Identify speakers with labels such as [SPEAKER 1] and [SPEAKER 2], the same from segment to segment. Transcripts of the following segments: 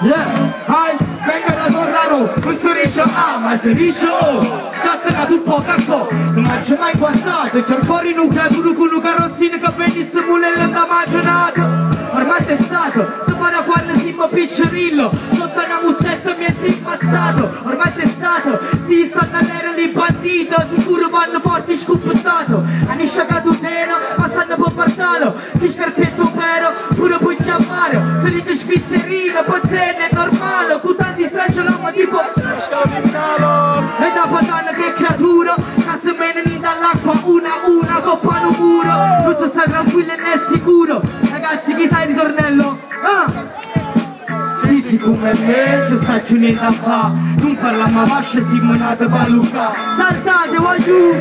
[SPEAKER 1] venga da Torraro, un sorriso, ma sorriso, sattana tu po' cacco, non ci mai guardato, c'è fuori in un creaturo con un carrozzino che benissimo nell'anda mangiato, ormai è stato, si fa da quando si fa piccirillo, sotto una muzzetta mi è impazzato, ormai è stato, si stanno nero lì bandito, sicuro vanno forti scuputtato, hanno sciagato tero, ma stanno po' partalo, ti scarpetto pero, pure puoi chiamare, sorride svizzerino, pozzene, normale, con tanti stracciolamo tipo e da patana che creatura, casa mene dall'acqua una, coppano muro, tutto sta tranquillo e ne è sicuro, ragazzi chi sa il ritornello? Sì, come me, ci sta niente a fa, non parliamo a vascia, si monate per Luca, saltate, vai giù!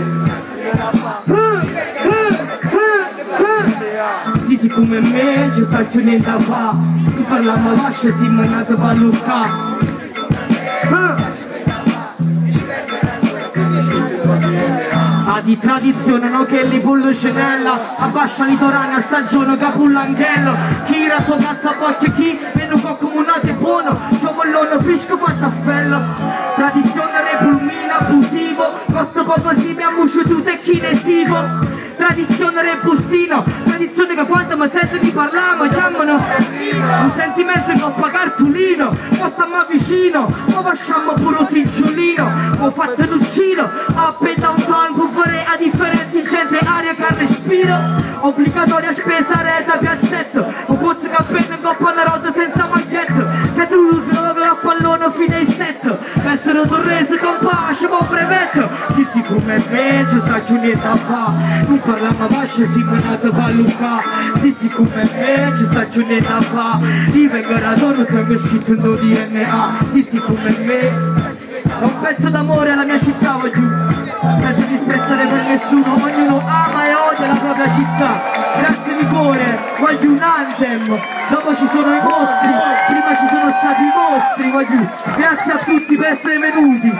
[SPEAKER 1] Sì, come me, ci sta niente a fa, non parliamo a vascia, si monate per Luca. Di tradizione no che li pullo scenella abbascia litorana stagione capullanghello chi la sua cazzo a bocce chi meno comunate buono c'ho mollone frisco fatto a fello tradizione repulmina abusivo costo poco si mi ammuscio tu te chinesivo tradizione repustino tradizione che quando mi sento di parlare chiamano un sentimento che ho cartolino poi stiamo vicino poi facciamo pure un cinciolino ho fatto l'uccino appena un tanto a differenza in gente aria che respiro obbligatoria spesa reta piazzetto o pozzo che appena in coppa una rotta senza maggetto che tu a pallone fino ai setto essere torrese con pace con brevetto sì come me ci sta giù niente a fa non parliamo a vascia si manate a Luca sì come me ci sta giù niente a fa io vengo da torno tengo scritto il tuo DNA sì come me un pezzo d'amore alla mia città va giù senza disprezzare per nessuno ognuno ama e odia la propria città grazie di cuore va giù un anthem dopo ci sono i mostri prima ci sono stati i mostri va giù grazie a tutti per essere venuti